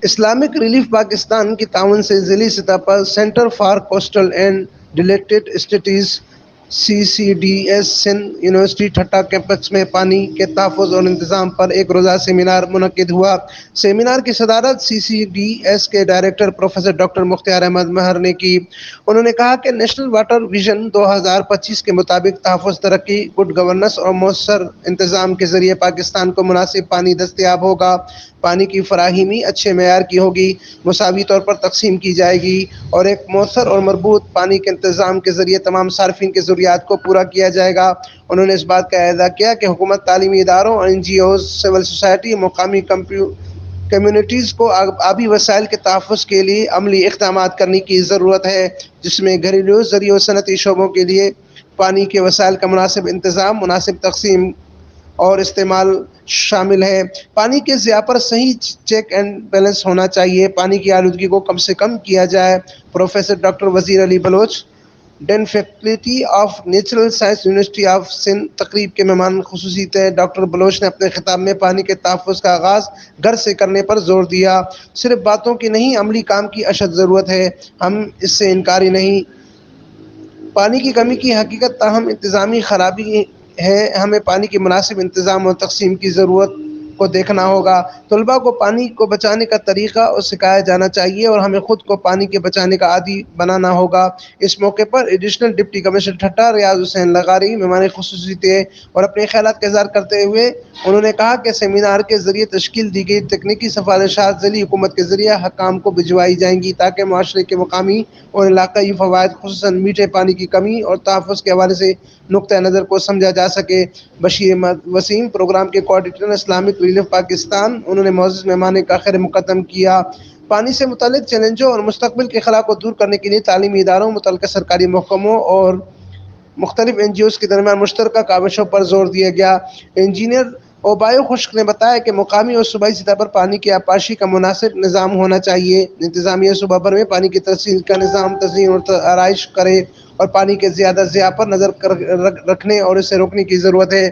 Islamic relief Pakistan کی تعاون سے ضلعی سطح پر centre for coastal and deltaic studies CCDS Sindh university Thatta campus میں پانی کے تحفظ اور انتظام پر ایک روزہ سیمینار منعقد ہوا۔ سیمینار کی صدارت CCDS کے ڈائریکٹر پروفیسر ڈاکٹر مختار احمد مہر نے کی۔ انہوں نے کہا کہ نیشنل واٹر ویژن 2025 کے مطابق تحفظ، ترقی، گڈ گورننس اور مؤثر انتظام کے ذریعے پاکستان کو مناسب پانی دستیاب ہوگا۔ پانی کی فراہمی اچھے معیار کی ہوگی، مساوی طور پر تقسیم کی جائے گی اور ایک مؤثر اور مربوط پانی کے انتظام کے ذریعے تمام صارفین کی ضروریات کو پورا کیا جائے گا۔ انہوں نے اس بات کا اعادہ کیا کہ حکومت، تعلیمی اداروں اور NGOs، سول سوسائٹی، مقامی کمیونٹیز کو آبی وسائل کے تحفظ کے لیے عملی اقدامات کرنے کی ضرورت ہے، جس میں گھریلو، زرعی اور صنعتی شعبوں کے لیے پانی کے وسائل کا مناسب انتظام، مناسب تقسیم اور استعمال شامل ہے۔ پانی کے ضیاع پر صحیح چیک اینڈ بیلنس ہونا چاہیے، پانی کی آلودگی کو کم سے کم کیا جائے۔ Professor doctor Wazir Ali Baloch, dean faculty of natural science, university of Sindh, تقریب کے مہمان خصوصی تھے۔ ڈاکٹر بلوچ نے اپنے خطاب میں پانی کے تحفظ کا آغاز گھر سے کرنے پر زور دیا۔ صرف باتوں کی نہیں، عملی کام کی اشد ضرورت ہے، ہم اس سے انکاری نہیں۔ پانی کی کمی کی حقیقت تاہم انتظامی خرابی ہے، ہمیں پانی کے مناسب انتظام اور تقسیم کی ضرورت کو دیکھنا ہوگا۔ طلباء کو پانی کو بچانے کا طریقہ اور سکھایا جانا چاہیے اور ہمیں خود کو پانی کے بچانے کا عادی بنانا ہوگا۔ اس موقع پر ایڈیشنل ڈپٹی کمشنر ٹھٹہ ریاض حسین لغاری مہمان خصوصی تھے اور اپنے خیالات کا اظہار کرتے ہوئے انہوں نے کہا کہ سیمینار کے ذریعے تشکیل دی گئی تکنیکی سفارشات ذیلی حکومت کے ذریعے حکام کو بھجوائی جائیں گی تاکہ معاشرے کے مقامی اور علاقائی فوائد، خصوصاً میٹھے پانی کی کمی اور تحفظ کے حوالے سے نقطۂ نظر کو سمجھا جا سکے۔ بشیر وسیم، پروگرام کے کوآرڈینیٹر، اسلامک ریلیف پاکستان، انہوں نے معزز مہمان کا خیر مقدم کیا۔ پانی سے متعلق چیلنجوں اور مستقبل کے خلا کو دور کرنے کے لیے تعلیمی اداروں، متعلقہ سرکاری محکموں اور مختلف NGOs کے درمیان مشترکہ کاوشوں پر زور دیا گیا۔ انجینئر اوبایو خشک نے بتایا کہ مقامی اور صوبائی سطح پر پانی کی آبپاشی کا مناسب نظام ہونا چاہیے۔ انتظامیہ صوبہ بھر میں پانی کی ترسیل کا نظام تنظیم اور آرائش کرے اور پانی کے زیادہ ضیاع پر نظر رکھنے اور اسے روکنے کی ضرورت ہے۔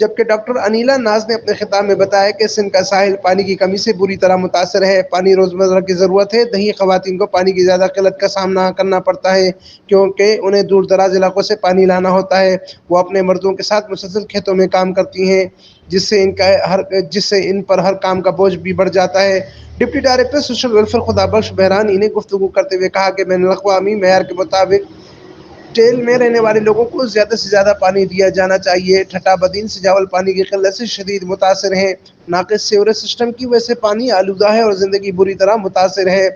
جبکہ ڈاکٹر انیلا ناز نے اپنے خطاب میں بتایا کہ سندھ کا ساحل پانی کی کمی سے بری طرح متاثر ہے، پانی روزمرہ کی ضرورت ہے۔ دیہی خواتین کو پانی کی زیادہ قلت کا سامنا کرنا پڑتا ہے کیونکہ انہیں دور دراز علاقوں سے پانی لانا ہوتا ہے۔ وہ اپنے مردوں کے ساتھ مسلسل کھیتوں میں کام کرتی ہیں، جس سے ان پر ہر کام کا بوجھ بھی بڑھ جاتا ہے۔ Deputy director social welfare Khudabakhsh Behrani نے گفتگو کرتے ہوئے کہا کہ بین الاقوامی معیار کے مطابق ٹیل میں رہنے والے لوگوں کو زیادہ سے زیادہ پانی دیا جانا چاہیے۔ ٹھٹہ بدین سجاول پانی کی قلت سے شدید متاثر ہیں، ناقص سیوریج سسٹم کی وجہ سے پانی آلودہ ہے اور زندگی بری طرح متاثر ہے۔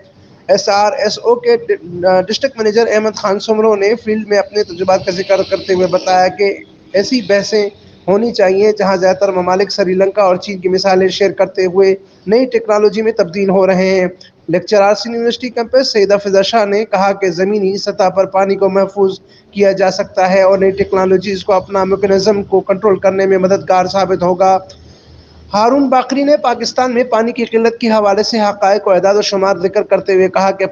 SRSO کے ڈسٹرکٹ منیجر احمد خان سمرو نے فیلڈ میں اپنے تجربات کا ذکر کرتے ہوئے بتایا کہ ایسی بحثیں ہونی چاہیے جہاں زیادہ تر ممالک سری لنکا اور چین کی مثالیں شیئر کرتے ہوئے نئی ٹیکنالوجی میں تبدیل ہو رہے ہیں۔ لیکچرار سندھ یونیورسٹی کیمپس سیدہ فضا شاہ نے کہا کہ زمینی سطح پر پانی کو محفوظ کیا جا سکتا ہے اور نئی ٹیکنالوجیز کو اپنا میکانزم کو کنٹرول کرنے میں مددگار ثابت ہوگا۔ ہارون باقری نے پاکستان میں پانی کی قلت کے حوالے سے حقائق و اعداد و شمار ذکر کرتے ہوئے کہا کہ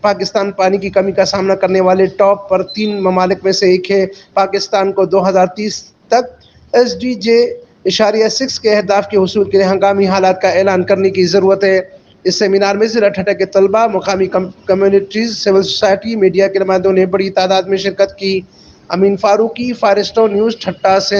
پاکستان پانی کی کمی کا سامنا کرنے والے ٹاپ پر 3 ممالک میں سے ایک ہے۔ پاکستان کو 2030 تک SDG-6 کے اہداف کے حصول کے لیے ہنگامی حالات کا اعلان کرنے کی ضرورت ہے۔ اس سیمینار میں ضلع ٹھٹہ کے طلباء، مقامی کمیونٹیز، سول سوسائٹی، میڈیا کے نمائندوں نے بڑی تعداد میں شرکت کی۔ امین فاروقی، فارسٹو نیوز، ٹھٹہ سے